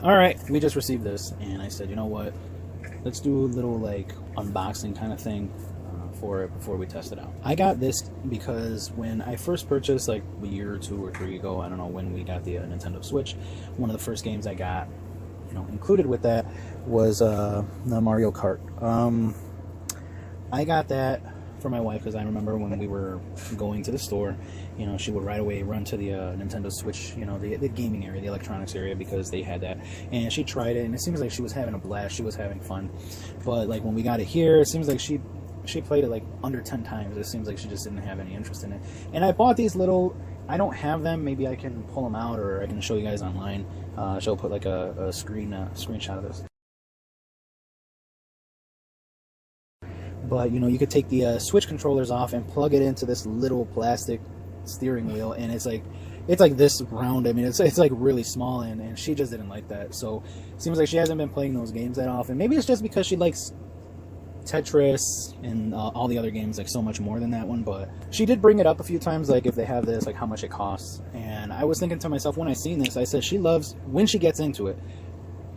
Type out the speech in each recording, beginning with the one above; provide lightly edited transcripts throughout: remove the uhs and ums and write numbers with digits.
alright, we just received this, and I said, you know what, let's do a little like unboxing kind of thing for it before we test it out. I got this because when I first purchased, like a year or 2 or 3 ago, I don't know when we got the Nintendo Switch, one of the first games I got, you know, included with that was the Mario Kart. I got that for my wife because I remember when we were going to the store, you know, she would right away run to the Nintendo Switch, you know, the gaming area, the electronics area, because they had that, and she tried it, and it seems like she was having a blast, she was having fun. But like when we got it here, it seems like she played it like under 10 times. It seems like she just didn't have any interest in it. And I bought these little, I don't have them, maybe I can pull them out or I can show you guys online. She'll put like a screenshot of this. But you know, you could take the Switch controllers off and plug it into this little plastic steering wheel, and it's like this round. I mean, it's like really small, and she just didn't like that. So it seems like she hasn't been playing those games that often. Maybe it's just because she likes Tetris and all the other games like so much more than that one. But she did bring it up a few times, like if they have this, like how much it costs. And I was thinking to myself when I seen this, I said she loves when she gets into it.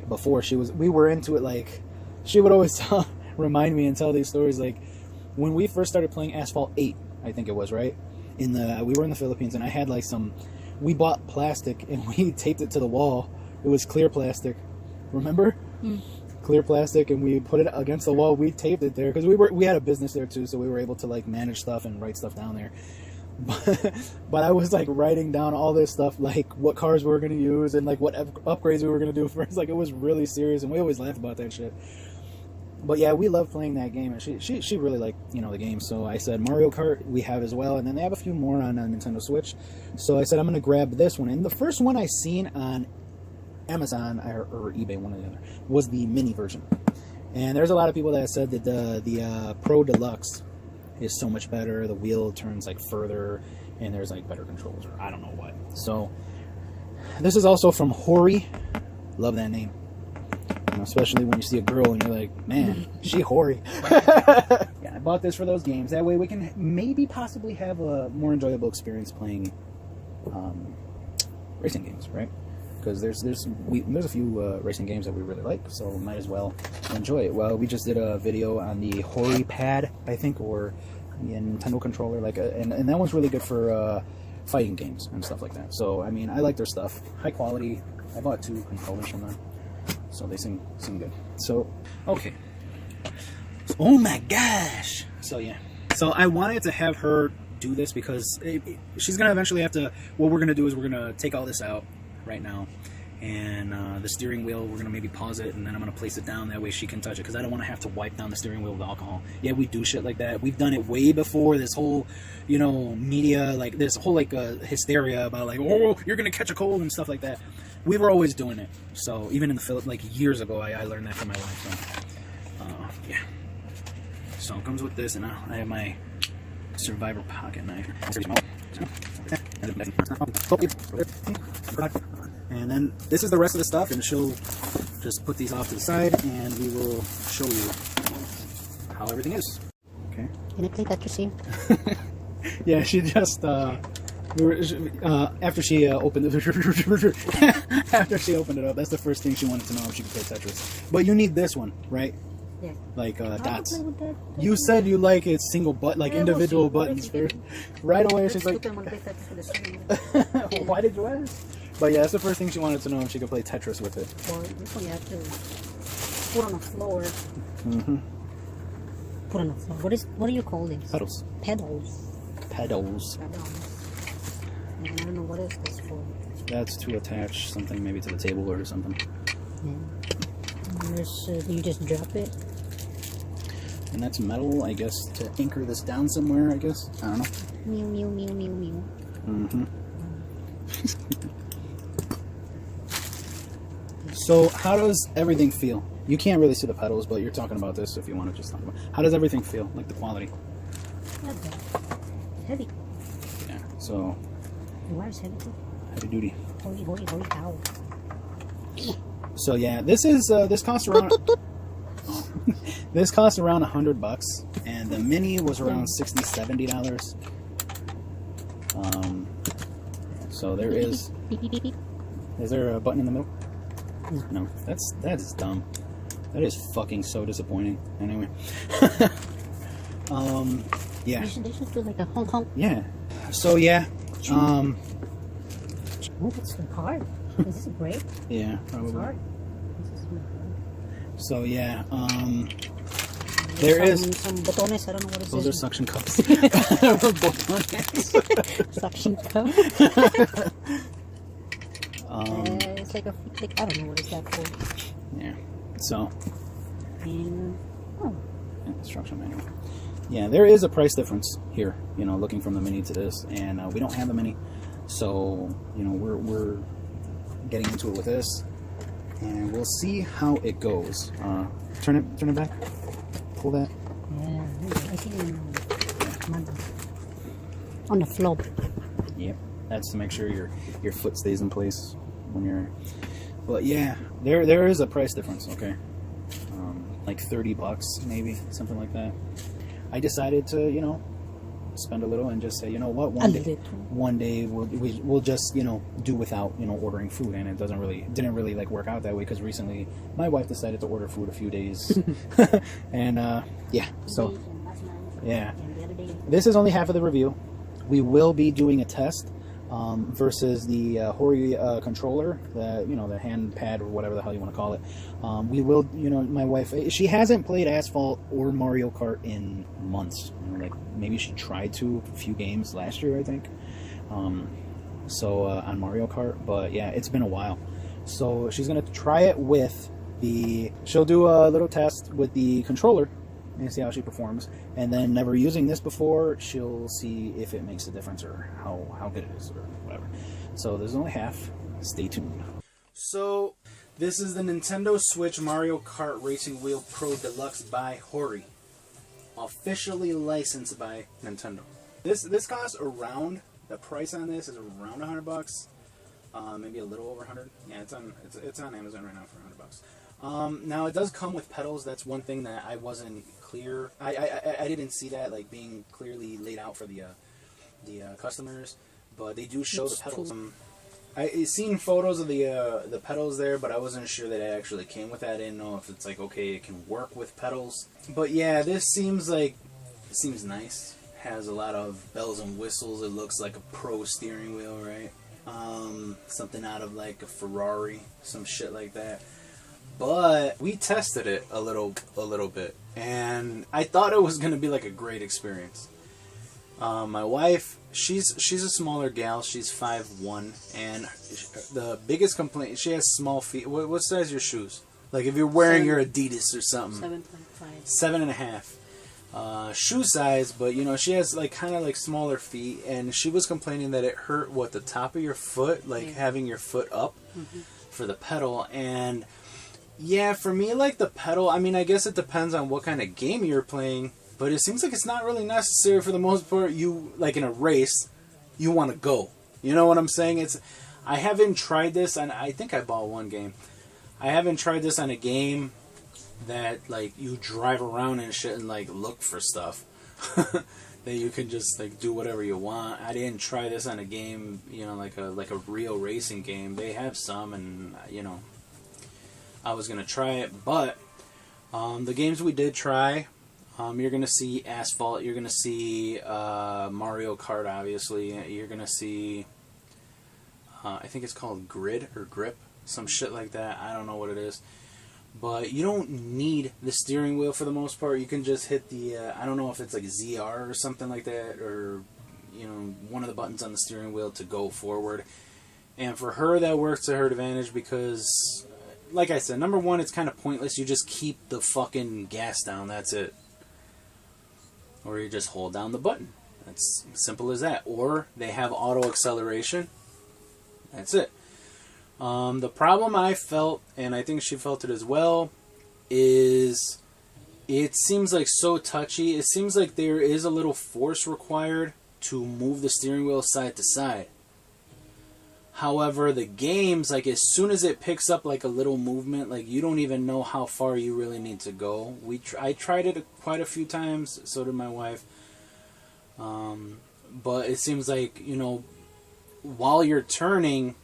Before we were into it, like she would always remind me and tell these stories, like when we first started playing Asphalt 8, I think it was, right? We were in the Philippines, and I had like we bought plastic and we taped it to the wall. It was clear plastic, remember? Clear plastic, and we put it against the wall. We taped it there because we had a business there too, so we were able to like manage stuff and write stuff down there. But I was like writing down all this stuff, like what cars we were going to use and like what upgrades we were going to do first. Like it was really serious, and we always laughed about that shit. But yeah, we love playing that game, and she really liked, you know, the game. So I said Mario Kart we have as well, and then they have a few more on Nintendo Switch. So I said I'm gonna grab this one, and the first one I seen on Amazon or eBay, one or the other, was the mini version. And there's a lot of people that said that the Pro Deluxe is so much better. The wheel turns like further, and there's like better controls, or I don't know what. So this is also from Hori. Love that name. Especially when you see a girl and you're like, man, she Hori. Yeah, I bought this for those games. That way we can maybe possibly have a more enjoyable experience playing racing games, right? Because there's a few racing games that we really like, so might as well enjoy it. Well, we just did a video on the Hori pad, I think, or the Nintendo controller, and that one's really good for fighting games and stuff like that. So I mean, I like their stuff, high quality. I bought 2 controllers from them. So they seem good. So, okay. Oh my gosh! So yeah. So I wanted to have her do this because she's going to eventually have to... What we're going to do is we're going to take all this out right now. And the steering wheel, we're going to maybe pause it, and then I'm going to place it down. That way she can touch it, because I don't want to have to wipe down the steering wheel with alcohol. Yeah, we do shit like that. We've done it way before this whole, you know, media, like this whole like hysteria about like, oh, you're going to catch a cold and stuff like that. We were always doing it. So even in the Philippines, like years ago, I learned that from my wife. So yeah. So it comes with this, and I have my Survivor pocket knife. And then this is the rest of the stuff, and she'll just put these off to the side, and we will show you how everything is. Okay. Can I play Tetris? Yeah, she just after she opened it, that's the first thing she wanted to know if she could play Tetris. But you need this one, right? Yeah. Like dots. You said you like it single like individual buttons. Right away, she's like, why did you ask? But yeah, that's the first thing she wanted to know if she could play Tetris with it. Well, this one you have to put on the floor. Put on the floor. What do you call these? Pedals. Pedals. Pedals. I don't know what is this for. That's to attach something maybe to the table or something. Yeah. And this, you just drop it. And that's metal, I guess, to anchor this down somewhere, I guess. I don't know. Mew, mew, mew, mew, mew. So, how does everything feel? You can't really see the pedals, but you're talking about this if you want to just talk about it. How does everything feel? Like the quality? Not bad. Heavy. Yeah, so... Why is heavy? Heavy duty. Holy cow. So yeah, this costs around... This costs around $100, and the mini was around $60-$70. So there is... Is there a button in the middle? No, that's dumb. That is fucking so disappointing. Anyway. Yeah. They should do like a honk honk. Yeah. So yeah. Oh, it's hard. Is this a break? Yeah, It's probably. hard. So yeah. There is some botones. I don't know what it is. those are suction cups. Suction cup. It's like a I don't know what is that for. Yeah. So. And oh, Instruction manual. Yeah, there is a price difference here. You know, looking from the mini to this, and we don't have the mini, so you know we're getting into it with this, and we'll see how it goes. Turn it back. Pull that. yeah. I see on the floor. Yep, that's to make sure your foot stays in place when you're. But yeah, there is a price difference. Okay, like $30 maybe, something like that. I decided to, you know, spend a little and just say, you know what, one day we'll just, you know, do without, you know, ordering food, and it didn't really like work out that way because recently my wife decided to order food a few days, and yeah, so yeah, this is only half of the review. We will be doing a test versus the Hori controller, the hand pad or whatever the hell you want to call it. We will, you know, my wife, she hasn't played Asphalt or Mario Kart in months. You know, like maybe she tried to a few games last year, I think. On Mario Kart, but yeah, it's been a while. So she's gonna try it with she'll do a little test with the controller and see how she performs, and then never using this before, she'll see if it makes a difference or how good it is or whatever. So there's only half. Stay tuned. So this is the Nintendo Switch Mario Kart Racing Wheel Pro Deluxe by Hori, officially licensed by Nintendo. This costs around, the price on this is around $100, maybe a little over 100. Yeah, it's on Amazon right now for $100. Now it does come with pedals. That's one thing that I wasn't clear. I didn't see that like being clearly laid out for the customers, but they do show the pedals. I seen photos of the pedals there, but I wasn't sure that it actually came with that. I didn't know if it's like okay, it can work with pedals. But yeah, this seems nice. Has a lot of bells and whistles. It looks like a pro steering wheel, right? Something out of like a Ferrari, some shit like that. But we tested it a little bit, and I thought it was going to be like a great experience. My wife, she's a smaller gal. She's 5'1", and the biggest complaint, she has small feet. What size are your shoes? Like if you're wearing your Adidas or something. 7.5. 7.5. Shoe size, but you know she has like kind of like smaller feet, and she was complaining that it hurt the top of your foot, like having your foot up for the pedal. And yeah, for me, like the pedal, I mean, I guess it depends on what kind of game you're playing, but it seems like it's not really necessary for the most part. You, like in a race, you want to go. You know what I'm saying? I haven't tried this, and I think I bought one game. I haven't tried this on a game that, like, you drive around and shit and, like, look for stuff. That you can just, like, do whatever you want. I didn't try this on a game, you know, like a real racing game. They have some, and, you know, I was going to try it, but the games we did try, you're going to see Asphalt, you're going to see Mario Kart, obviously, you're going to see, I think it's called Grid or Grip, some shit like that, I don't know what it is, but you don't need the steering wheel for the most part. You can just hit the, I don't know if it's like ZR or something like that, or, you know, one of the buttons on the steering wheel to go forward, and for her that works to her advantage because, like I said, number one, it's kind of pointless. You just keep the fucking gas down. That's it. Or you just hold down the button. That's simple as that. Or they have auto acceleration. That's it. The problem I felt, and I think she felt it as well, is it seems like so touchy. It seems like there is a little force required to move the steering wheel side to side. However, the games, like as soon as it picks up like a little movement, like you don't even know how far you really need to go. I tried it quite a few times, so did my wife. But it seems like, you know, while you're turning,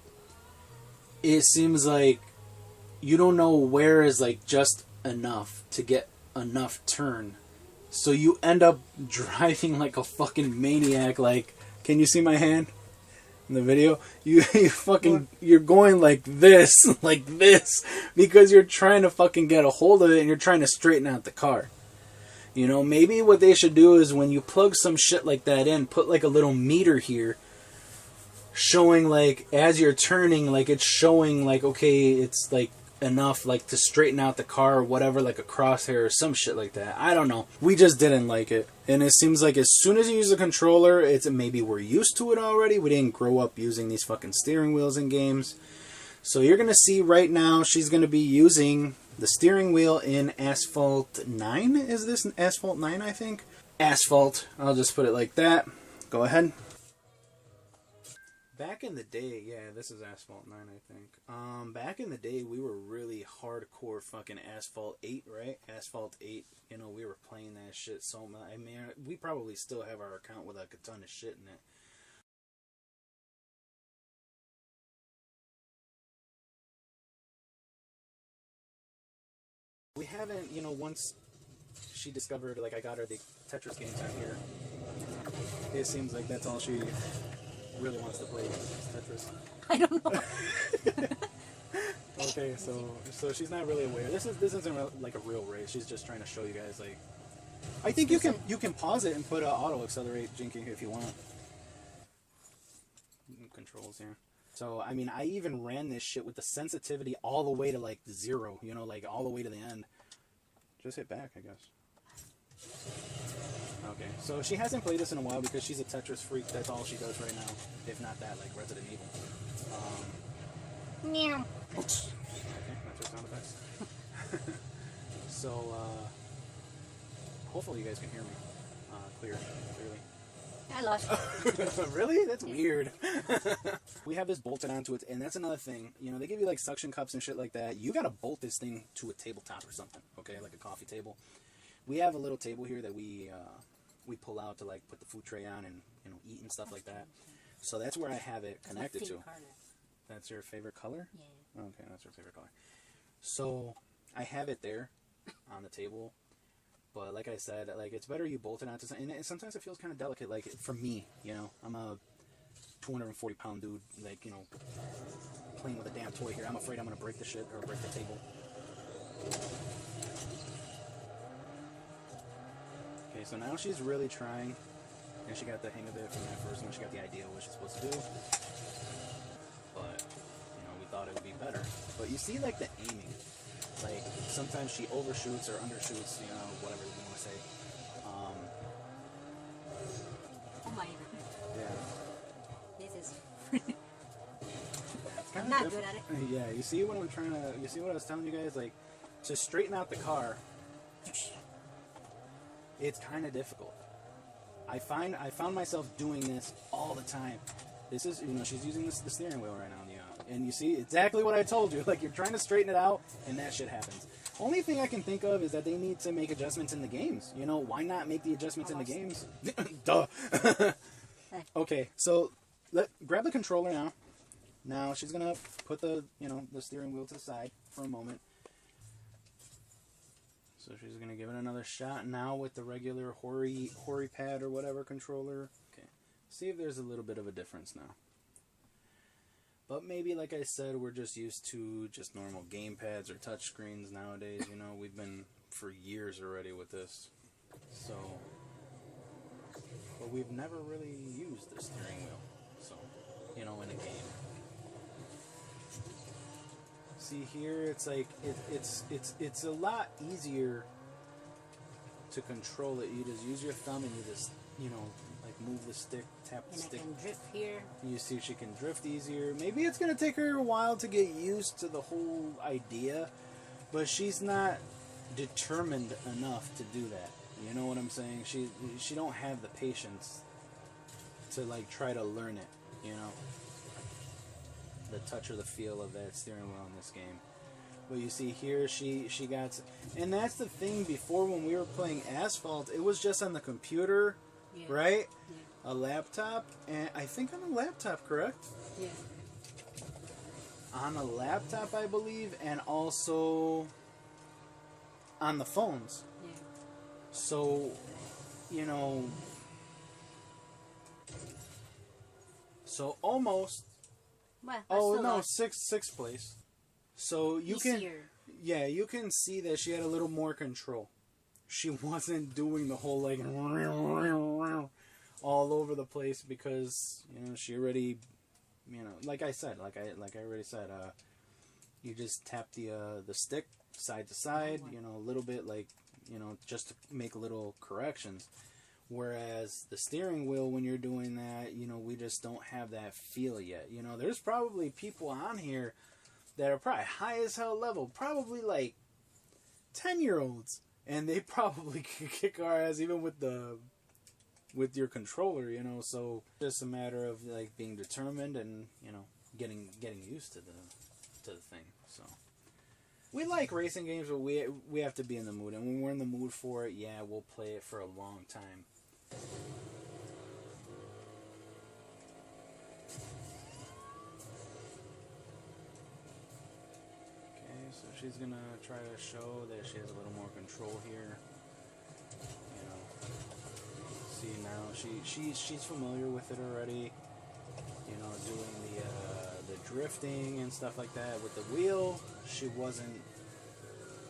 it seems like you don't know where is like just enough to get enough turn. So you end up driving like a fucking maniac. Like, can you see my hand in the video? You're going like this, because you're trying to fucking get a hold of it and you're trying to straighten out the car. You know, maybe what they should do is when you plug some shit like that in, put like a little meter here showing like as you're turning, like it's showing like, okay, it's like enough like to straighten out the car or whatever, like a crosshair or some shit like that. I don't know. We just didn't like it. And it seems like as soon as you use a controller, it's maybe we're used to it already. We didn't grow up using these fucking steering wheels in games. So you're going to see right now she's going to be using the steering wheel in Asphalt 9. Is this Asphalt 9, I think? Asphalt. I'll just put it like that. Go ahead. Back in the day, yeah, this is Asphalt 9, I think. Back in the day, we were really hardcore fucking Asphalt 8, right? Asphalt 8, you know, we were playing that shit so much. I mean, we probably still have our account with like a ton of shit in it. We haven't, you know, once she discovered, like, I got her the Tetris games out here, it seems like that's all she really wants to play is Tetris. I don't know. Okay, so she's not really aware. This isn't like a real race. She's just trying to show you guys, like, I think you can pause it and put auto accelerate Jinky if you want. Controls here. So, I mean, I even ran this shit with the sensitivity all the way to, like, 0, you know, like, all the way to the end. Just hit back, I guess. Okay, so she hasn't played this in a while because she's a Tetris freak. That's all she does right now. If not that, like Resident Evil. Meow. Oops. Okay, that's her sound effects. So, hopefully you guys can hear me clearly. I lost you. Really? That's weird. We have this bolted onto it, and that's another thing. You know, they give you like suction cups and shit like that. You gotta bolt this thing to a tabletop or something, okay? Like a coffee table. We have a little table here that we pull out to like put the food tray on and, you know, eat and stuff like that. So that's where I have it connected to. That's your favorite color? Yeah. Okay, that's your favorite color. So I have it there on the table. But like I said, like it's better you bolt it onto something. And sometimes it feels kind of delicate. Like for me, you know, I'm a 240-pound dude. Like, you know, playing with a damn toy here. I'm afraid I'm gonna break the shit or break the table. Okay, so now she's really trying, and she got the hang of it from that first one. She got the idea of what she's supposed to do. But you know, we thought it would be better. But you see, like the aiming. Like, sometimes she overshoots or undershoots, you know, whatever you want to say. Oh my. Yeah. This is... I'm not good at it. Yeah, you see what I'm trying to... You see what I was telling you guys? Like, to straighten out the car, it's kind of difficult. I found myself doing this all the time. This is, you know, she's using the steering wheel right now, you know, and you see exactly what I told you. Like, you're trying to straighten it out, and that shit happens. Only thing I can think of is that they need to make adjustments in the games. You know, why not make the adjustments in the games? Duh. Okay, so grab the controller now. Now she's gonna put the, you know, the steering wheel to the side for a moment. So she's gonna give it another shot now with the regular Hori pad or whatever controller. Okay. See if there's a little bit of a difference now. But maybe, like I said, we're just used to just normal game pads or touch screens nowadays. You know, we've been for years already with this. So, but we've never really used the steering wheel. So, you know, in a game. See here, it's like it's a lot easier to control it. You just use your thumb and you just, you know, like move the stick, tap the stick. And I can drift here. You see she can drift easier. Maybe it's going to take her a while to get used to the whole idea, but she's not determined enough to do that. You know what I'm saying? She don't have the patience to like try to learn it, you know? The touch or the feel of that steering wheel in this game. But you see here, she got... And that's the thing, before when we were playing Asphalt, it was just on the computer, yeah. Right? Yeah. A laptop, and I think on a laptop, correct? Yeah. on a laptop, I believe, and also on the phones. Yeah. So, you know, so almost. Well, Oh no, sixth place. So you easier. can, you can see that she had a little more control. She wasn't doing the whole like all over the place because she already, like I said, like I already said, you just tap the stick side to side, a little bit like just to make little corrections. Whereas the steering wheel, when you're doing that, we just don't have that feel yet. There's probably people on here that are probably high as hell level, probably like 10-year-olds, and they probably could kick our ass even with your controller, so just a matter of like being determined and, getting used to the thing. So we like racing games, but we have to be in the mood, and when we're in the mood for it, yeah, we'll play it for a long time. Okay, so she's gonna try to show that she has a little more control here. See now she's familiar with it already. Doing the drifting and stuff like that with the wheel. She wasn't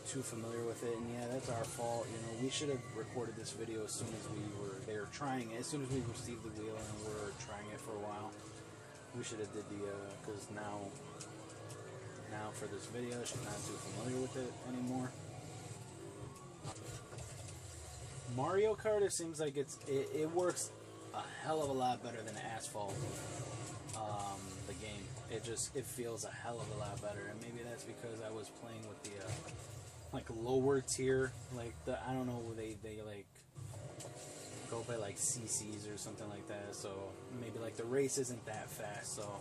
too familiar with it, and yeah, that's our fault. We should have recorded this video as soon as we were there trying it. As soon as we received the wheel and we're trying it for a while, we should have did because now for this video, she's not too familiar with it anymore. Mario Kart, it seems like it works a hell of a lot better than Asphalt. The game, it feels a hell of a lot better, and maybe that's because I was playing with the like lower tier, like I don't know, they like go by like CCs or something like that. So maybe like the race isn't that fast. So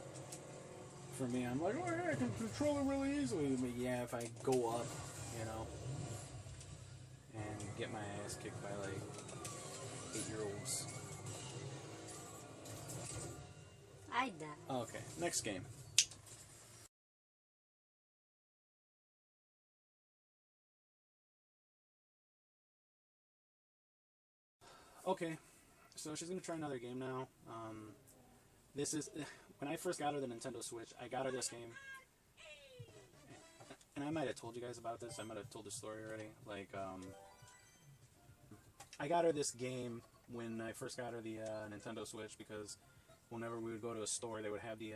for me, I'm like, oh yeah, I can control it really easily. But yeah, if I go up, and get my ass kicked by like 8-year-olds. I died. Okay, next game. Okay, so she's gonna try another game now. This is when I first got her the Nintendo Switch. I got her this game, and I might have told you guys about this. I might have told the story already. Like, I got her this game when I first got her the Nintendo Switch because whenever we would go to a store, they would have the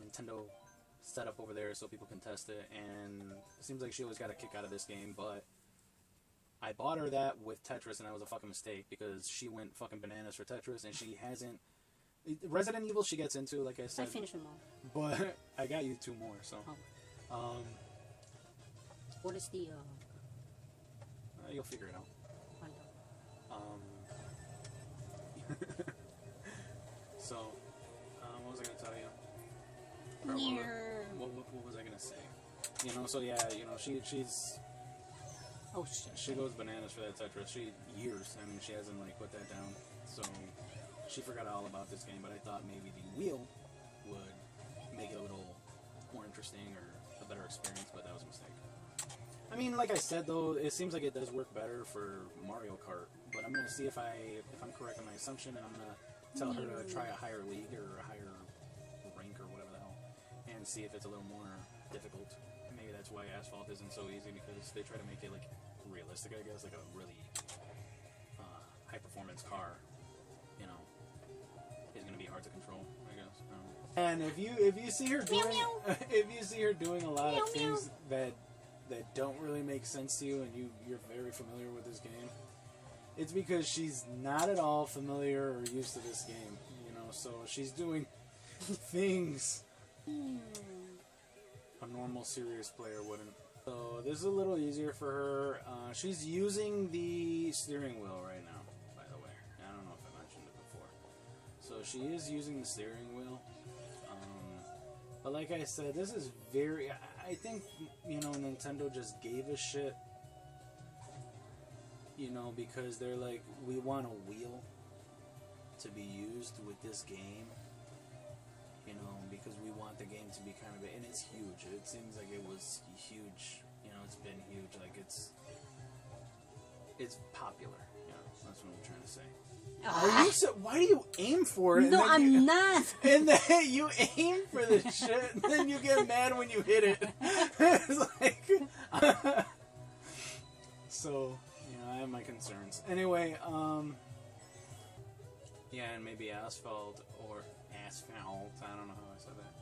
Nintendo set up over there so people can test it, and it seems like she always got a kick out of this game, but I bought her that with Tetris, and that was a fucking mistake because she went fucking bananas for Tetris, and she hasn't... Resident Evil she gets into, like I said. I finished them all. But I got you 2 more, so... Oh. What is the... you'll figure it out. So, what was I going to tell you? What was I going to say? So yeah, she's... Oh shit. She goes bananas for that Tetris. She hasn't like put that down. So she forgot all about this game, but I thought maybe the wheel would make it a little more interesting or a better experience, but that was a mistake. I mean, like I said though, it seems like it does work better for Mario Kart, but I'm gonna see if I'm correct in my assumption, and I'm gonna tell her to try a higher league or a higher rank or whatever the hell, and see if it's a little more difficult. Maybe that's why Asphalt isn't so easy, because they try to make it like realistic, I guess, like a really high performance car, is gonna be hard to control, I guess. And if you see her doing if you see her doing a lot of things that don't really make sense to you, and you're very familiar with this game, it's because she's not at all familiar or used to this game, so she's doing things a normal serious player wouldn't. So this is a little easier for her. She's using the steering wheel right now, by the way. I don't know if I mentioned it before. So she is using the steering wheel. But like I said, this is very... I think, Nintendo just gave a shit. Because they're like, we want a wheel to be used with this game. Because because we want the game to be kind of big, and it's huge. It seems like it was huge. You know, it's been huge. Like it's popular. Yeah, that's what I'm trying to say. Are you so, why do you aim for it? No, I'm not. And then you aim for the shit, and then you get mad when you hit it. It's like, so you know, I have my concerns. Anyway, yeah, and maybe Asphalt or Asphalt. I don't know how I said that.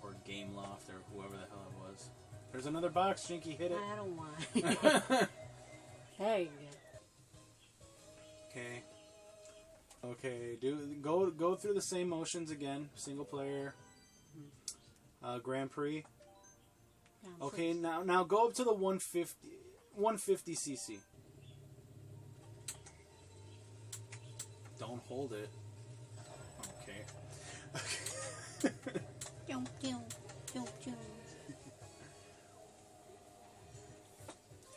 Or Game Loft or whoever the hell it was. There's another box. Jinky, hit it. I don't want it. There you go. Okay. Okay. Go through the same motions again. Single player. Grand Prix. Okay. Now go up to the 150 cc. Don't hold it. Okay.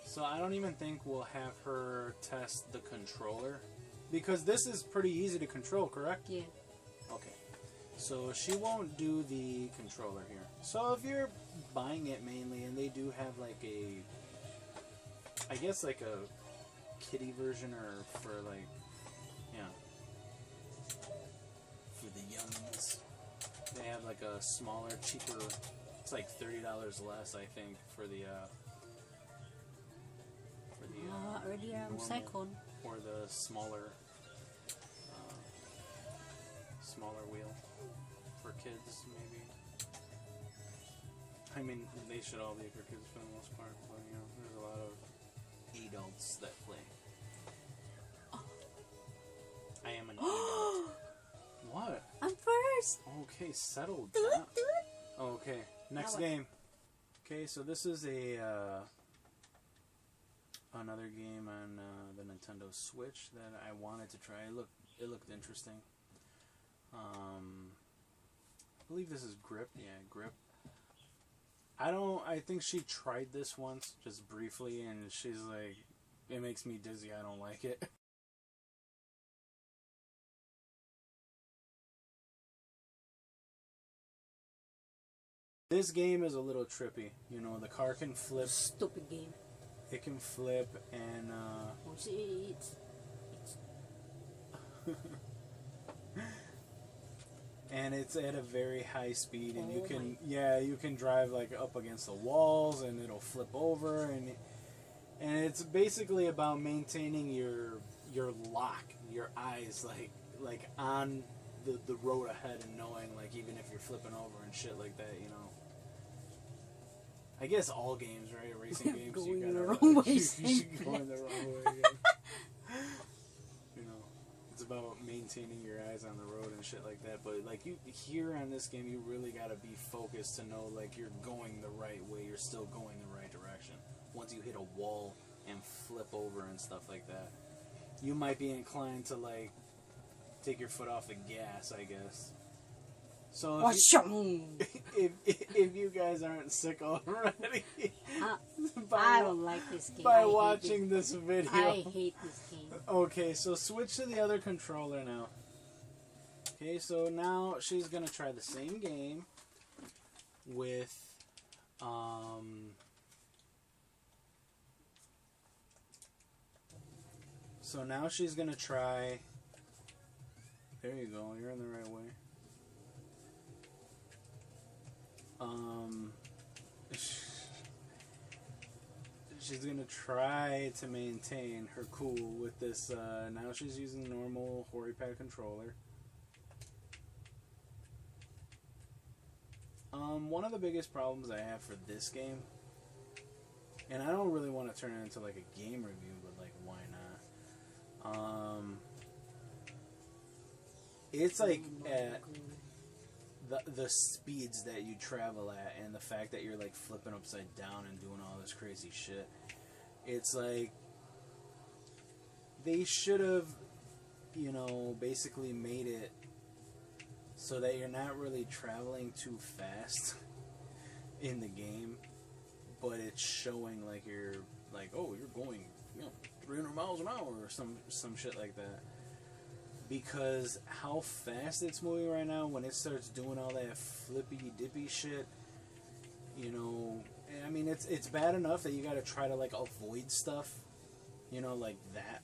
So I don't even think we'll have her test the controller, because this is pretty easy to control, correct? Yeah. Okay. So she won't do the controller here. So if you're buying it mainly, and they do have like a, I guess like a kiddie version, or for like, yeah, for the youngs, they have like a smaller, cheaper. It's like $30 less, I think, for the already second. Or the smaller wheel for kids, maybe. I mean, they should all be for kids for the most part, but you know, there's a lot of adults that play. Oh. I am an adult. What? I'm first. Okay, settle down. Okay, next game. Okay, so this is another game on the Nintendo Switch that I wanted to try. It looked interesting. I believe this is Grip. Yeah, Grip. I think she tried this once, just briefly, and she's like, it makes me dizzy, I don't like it. This game is a little trippy. You know, the car can flip. Stupid game. It can flip, and It's and it's at a very high speed, and you can drive like up against the walls, and it'll flip over, and it's basically about maintaining your lock, your eyes like on the road ahead, and knowing, like, even if you're flipping over and shit like that, you know. I guess all games, right? Racing games, going you gotta the wrong way. you should go in the wrong way. You know, it's about maintaining your eyes on the road and shit like that. But like here on this game, you really gotta be focused to know, like, you're going the right way. You're still going the right direction. Once you hit a wall and flip over and stuff like that, you might be inclined to like take your foot off the gas, I guess. So if you guys aren't sick already I don't like this game. By watching this video. I hate this game. Okay, so switch to the other controller now. Okay, so now she's gonna try the same game with so now she's gonna try. There you go, you're in the right way. She's gonna try to maintain her cool with this. Now she's using the normal Hori pad controller. One of the biggest problems I have for this game, and I don't really want to turn it into like a game review, but like, why not? It's like at the speeds that you travel at, and the fact that you're like flipping upside down and doing all this crazy shit. It's like they should have, you know, basically made it so that you're not really traveling too fast in the game, but it's showing like you're like, oh, you're going, you know, 300 miles an hour or some shit like that. because how fast it's moving right now, when it starts doing all that flippy dippy shit, you know, I mean, it's bad enough that you got to try to like avoid stuff, you know, like that,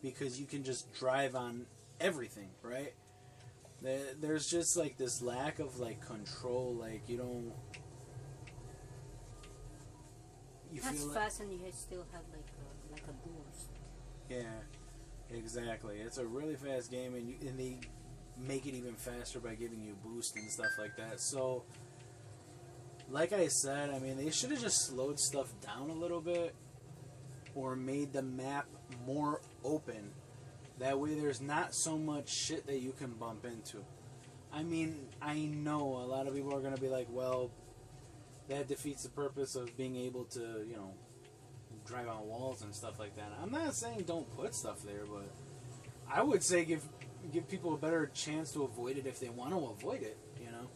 because you can just drive on everything, right? There's just like this lack of like control, like you don't. That's fast, and you still have like a boost. Yeah, exactly. It's a really fast game, and they make it even faster by giving you boost and stuff like that. So, like I said, I mean, they should have just slowed stuff down a little bit, or made the map more open. That way, there's not so much shit that you can bump into. I mean, I know a lot of people are gonna be like, well, that defeats the purpose of being able to, you know, drive on walls and stuff like that. I'm not saying don't put stuff there, but I would say give people a better chance to avoid it if they want to avoid it, you know.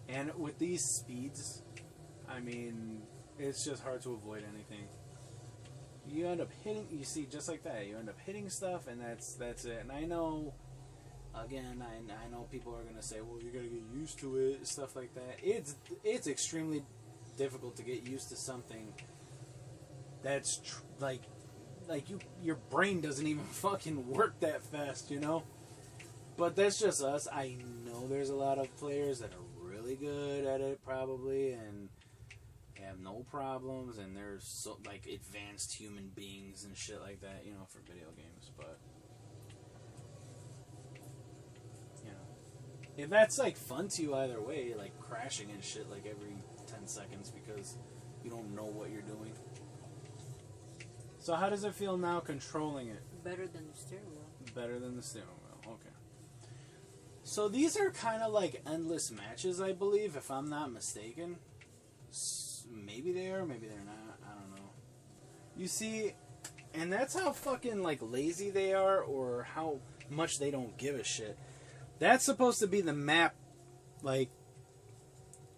And with these speeds, I mean, it's just hard to avoid anything. You end up hitting, you see, just like that, you end up hitting stuff, and that's it. And I know, again, I know people are gonna say, well, you gotta get used to it, stuff like that. It's extremely difficult to get used to something that's like your brain doesn't even fucking work that fast, you know. But that's just us. I know there's a lot of players that are really good at it, probably, and have no problems, and they're so like advanced human beings and shit like that, you know, for video games. But you know, if that's like fun to you either way, like crashing and shit like every 10 seconds because you don't know what you're doing. So how does it feel now controlling it? Better than the steering wheel. Better than the steering wheel. Okay. So these are kind of like endless matches, I believe, if I'm not mistaken. Maybe they are, maybe they're not. I don't know. You see, and that's how fucking like lazy they are, or how much they don't give a shit. That's supposed to be the map, like,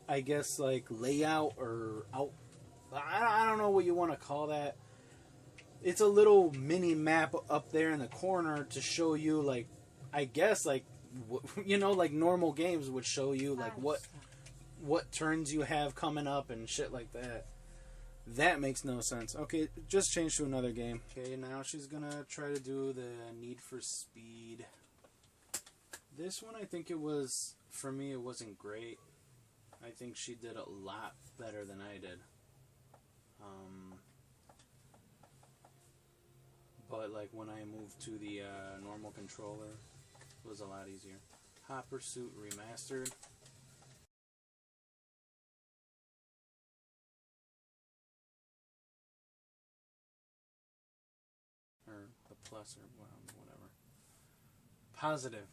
I guess, like layout or out. I don't know what you want to call that. It's a little mini map up there in the corner to show you, like, I guess, like, you know, like normal games would show you, like, what turns you have coming up and shit like that. That makes no sense. Okay, just change to another game. Okay, now she's gonna try to do the Need for Speed. This one, I think it was, for me, it wasn't great. I think she did a lot better than I did. But like when I moved to the normal controller, it was a lot easier. Hot Pursuit Remastered. Or the plus or whatever. Positive.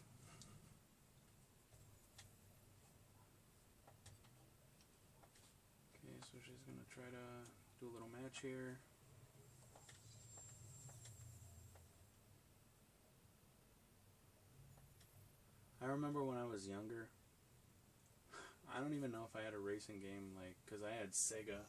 Okay, so she's going to try to do a little match here. I remember when I was younger, I don't even know if I had a racing game, like, because I had Sega.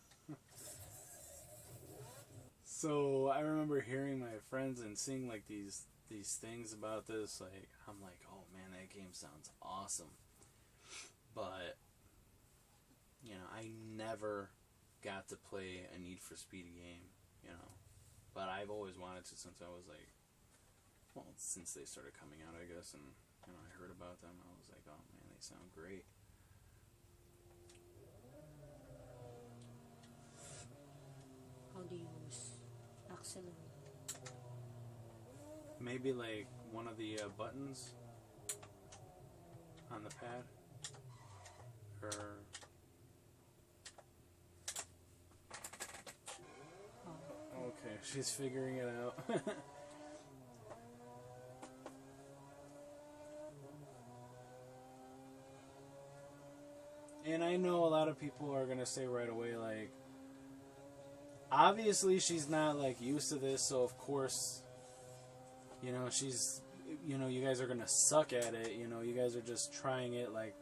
So I remember hearing my friends and seeing like these things about this, like, I'm like, oh man, that game sounds awesome. But, you know, I never got to play a Need for Speed game, you know. But I've always wanted to since I was like, well, since they started coming out, I guess, and you know, I heard about them. I was like, oh man, they sound great. How do you accelerate? Maybe like one of the buttons on the pad, or okay, she's figuring it out. And I know a lot of people are going to say right away, like, obviously she's not, like, used to this, so of course, you know, she's, you know, you guys are going to suck at it, you know, you guys are just trying it, like,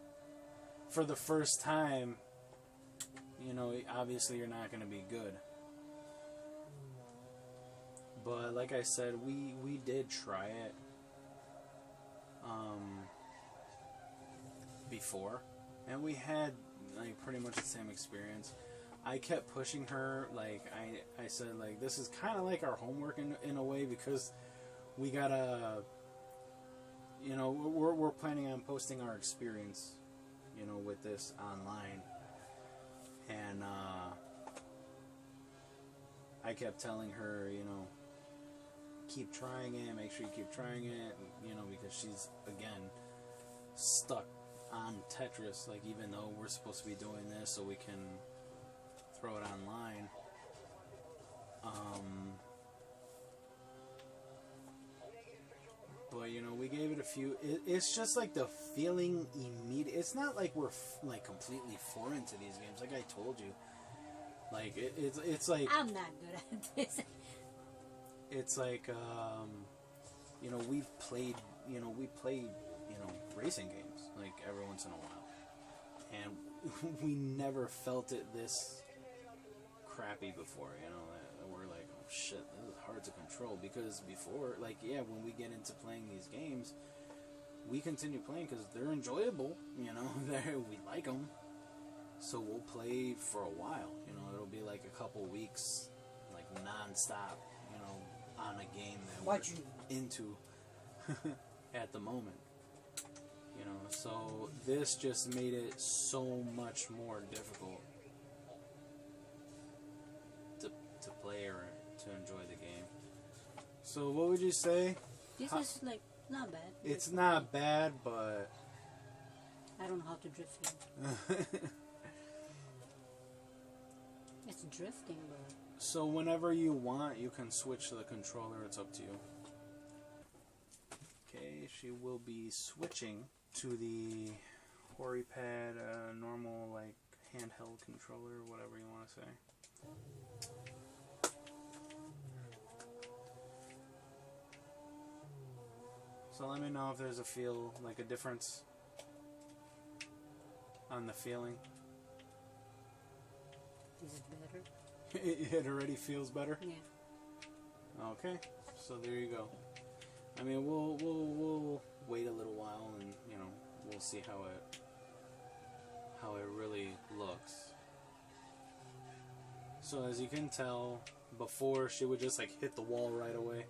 for the first time, you know, obviously you're not going to be good. But, like I said, we did try it, before, and we had like pretty much the same experience. I kept pushing her, like I said, like this is kind of like our homework in a way, because we gotta, we're planning on posting our experience, with this online, and I kept telling her, keep trying it, make sure you keep trying it, because she's, again, stuck on Tetris, like, even though we're supposed to be doing this so we can throw it online. But, we gave it a few, it's just like the feeling immediate, it's not like we're, like, completely foreign to these games, like I told you. Like, it's like... I'm not good at this. It's like, we've played, racing games, like, every once in a while. And we never felt it this crappy before, that we're like, oh shit, this is hard to control. Because before, like, yeah, when we get into playing these games, we continue playing because they're enjoyable, we like them. So we'll play for a while, it'll be like a couple weeks, like non-stop, on a game that we're into at the moment. So this just made it so much more difficult to play or to enjoy the game. So what would you say? This is like not bad. It's not bad, but I don't know how to drift here. It's drifting, but... So whenever you want, you can switch to the controller. It's up to you. Okay, she will be switching to the Hori pad, normal, like, handheld controller, whatever you want to say. So let me know if there's a difference on the feeling. Is it better? It already feels better? Yeah. Okay, so there you go. I mean, we'll wait a little while, and we'll see how it really looks. So as you can tell, before she would just like hit the wall right away.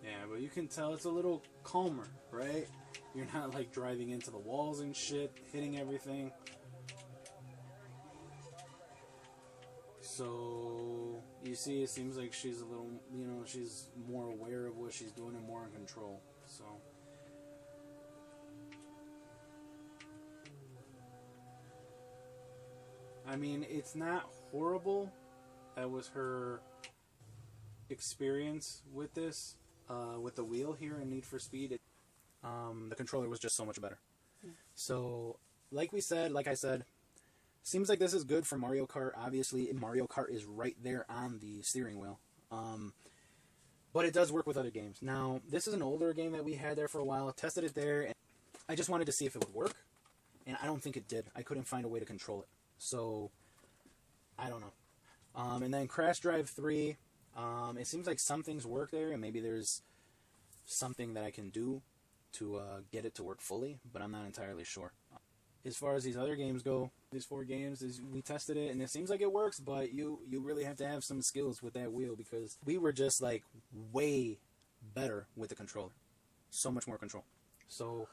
Yeah, but you can tell it's a little calmer, right? You're not like driving into the walls and shit, hitting everything. So you see, it seems like she's a little, she's more aware of what she's doing and more in control. So I mean, it's not horrible. That was her experience with this. With the wheel here in Need for Speed, the controller was just so much better. So, like I said, seems like this is good for Mario Kart. Obviously, Mario Kart is right there on the steering wheel. But it does work with other games. Now, this is an older game that we had there for a while. I tested it there, and I just wanted to see if it would work. And I don't think it did. I couldn't find a way to control it. So, I don't know. And then Crash Drive 3... it seems like some things work there, and maybe there's something that I can do to get it to work fully, but I'm not entirely sure. As far as these other games go, these 4 games, we tested it, and it seems like it works, but you really have to have some skills with that wheel, because we were just, like, way better with the controller. So much more control. So,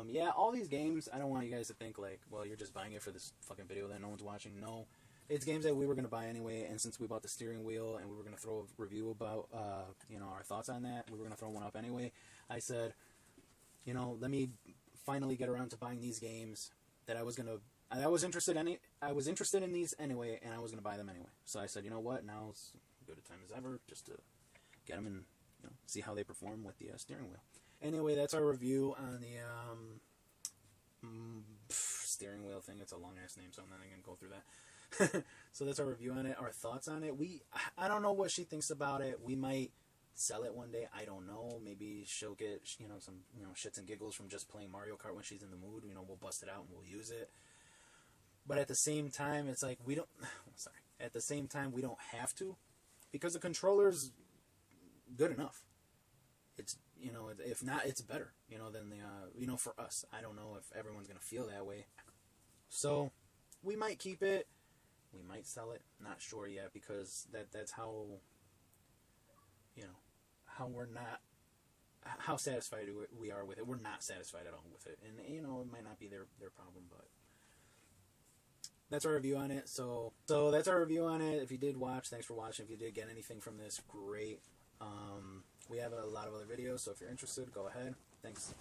yeah, all these games, I don't want you guys to think, like, well, you're just buying it for this fucking video that no one's watching. No. It's games that we were going to buy anyway, and since we bought the steering wheel and we were going to throw a review about, our thoughts on that, we were going to throw one up anyway. I said, let me finally get around to buying these games that I was interested in these anyway, and I was going to buy them anyway. So I said, you know what, now it's as good a time as ever just to get them and, see how they perform with the steering wheel. Anyway, that's our review on the steering wheel thing. It's a long-ass name, so I'm not going to go through that. So that's our review on it, our thoughts on it. I don't know what she thinks about it. We might sell it one day. I don't know. Maybe she'll get, some, shits and giggles from just playing Mario Kart when she's in the mood. We'll bust it out and we'll use it. But at the same time, it's like we don't. Sorry. At the same time, we don't have to, because the controller's good enough. It's, you know, if not, it's better, you know, than the, you know, for us. I don't know if everyone's going to feel that way. So, we might keep it. We might sell it. Not sure yet, because that's how, you know, how satisfied we are with it. We're not satisfied at all with it. And, you know, it might not be their problem, but that's our review on it. So that's our review on it. If you did watch, thanks for watching. If you did get anything from this, great. We have a lot of other videos, so if you're interested, go ahead. Thanks.